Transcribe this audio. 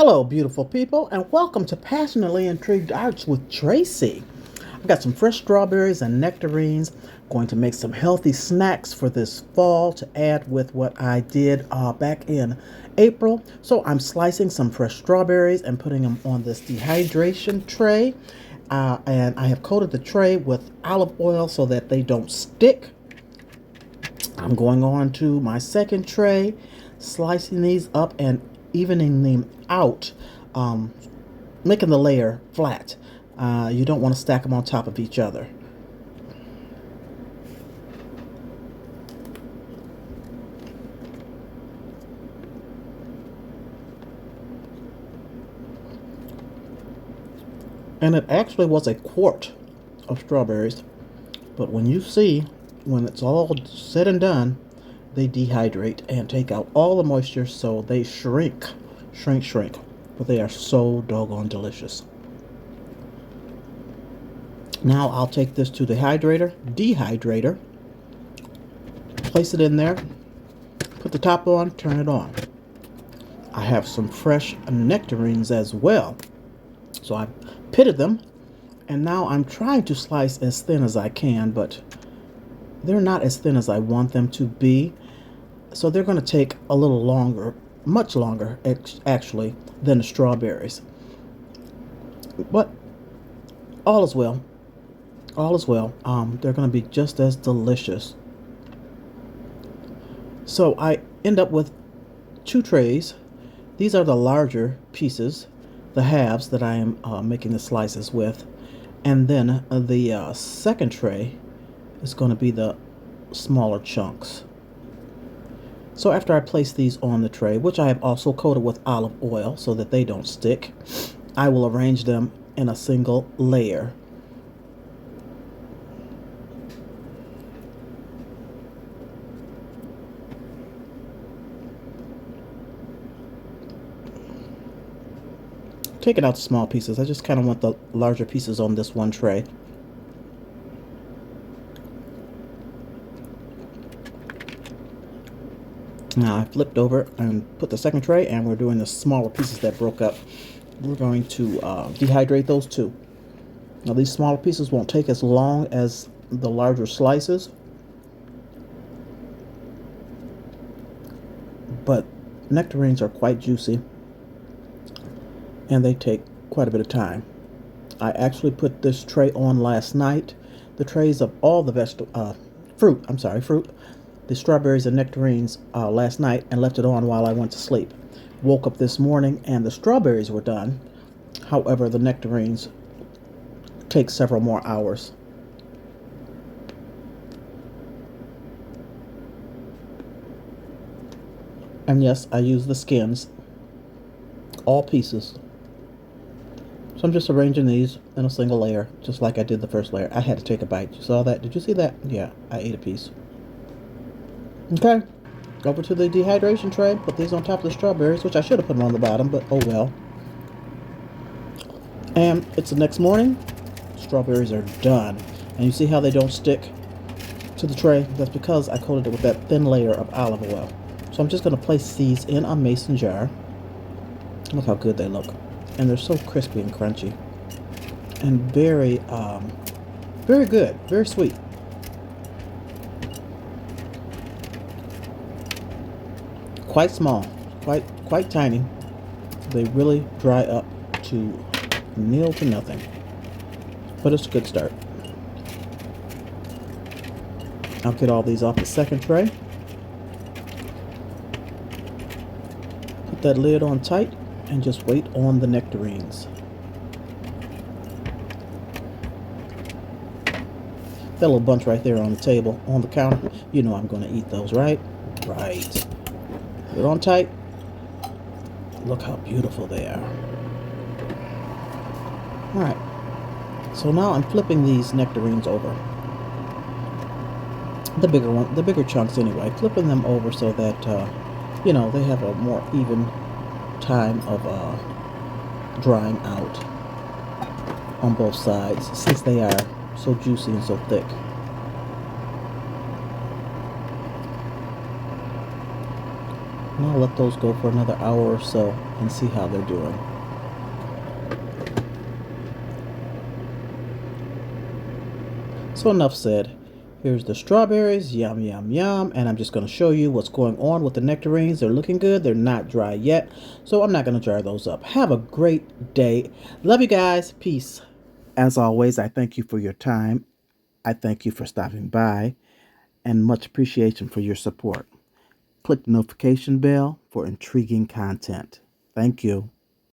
Hello, beautiful people, and welcome to Passionately Intrigued Arts with Tracy. I've got some fresh strawberries and nectarines. Going to make some healthy snacks for this fall to add with what I did back in April. So I'm slicing some fresh strawberries and putting them on this dehydration tray. And I have coated the tray with olive oil so that they don't stick. I'm going on to my second tray, slicing these up and evening them out, making the layer flat. You don't want to stack them on top of each other. And it actually was a quart of strawberries, but when it's all said and done, they dehydrate and take out all the moisture, so they shrink. But they are so doggone delicious. Now I'll take this to the dehydrator, place it in there, put the top on, turn it on. I have some fresh nectarines as well, so I pitted them, and now I'm trying to slice as thin as I can, but they're not as thin as I want them to be. So they're going to take a little longer, much longer actually, than the strawberries. But all is well. All is well. They're going to be just as delicious. So I end up with two trays. These are the larger pieces, the halves that I am making the slices with. And then the second tray is going to be the smaller chunks. So after I place these on the tray, which I have also coated with olive oil so that they don't stick, I will arrange them in a single layer. Taking out the small pieces, I just kind of want the larger pieces on this one tray. Now I flipped over and put the second tray, and we're doing the smaller pieces that broke up. We're going to dehydrate those too. Now these smaller pieces won't take as long as the larger slices, but nectarines are quite juicy and they take quite a bit of time. I actually put this tray on last night. The trays of all the fruit, the strawberries and nectarines last night, and left it on while I went to sleep. Woke up this morning and the strawberries were done. However, the nectarines take several more hours. And yes, I use the skins, all pieces. So I'm just arranging these in a single layer, just like I did the first layer. I had to take a bite. You saw that? Did you see that? Yeah, I ate a piece. Okay, over to the dehydration tray. Put these on top of the strawberries, which I should have put them on the bottom, but oh well. And it's the next morning. Strawberries are done. And you see how they don't stick to the tray? That's because I coated it with that thin layer of olive oil. So I'm just going to place these in a mason jar. Look how good they look. And they're so crispy and crunchy. And very good. Very sweet. Quite small, quite tiny. They really dry up to near to nothing, but it's a good start. I'll get all these off the second tray. Put that lid on tight and just wait on the nectarines. That little bunch right there on the table, on the counter, you know I'm going to eat those, right? Right. Put it on tight. Look how beautiful they are. Alright. So now I'm flipping these nectarines over. The bigger chunks anyway. Flipping them over so that, they have a more even time of drying out on both sides, since they are so juicy and so thick. And I'll let those go for another hour or so and see how they're doing. So enough said. Here's the strawberries, yum, yum, yum. And I'm just going to show you what's going on with the nectarines. They're looking good. They're not dry yet, so I'm not going to dry those up. Have a great day. Love you guys. Peace. As always, I thank you for your time. I thank you for stopping by, and much appreciation for your support. Click the notification bell for intriguing content. Thank you.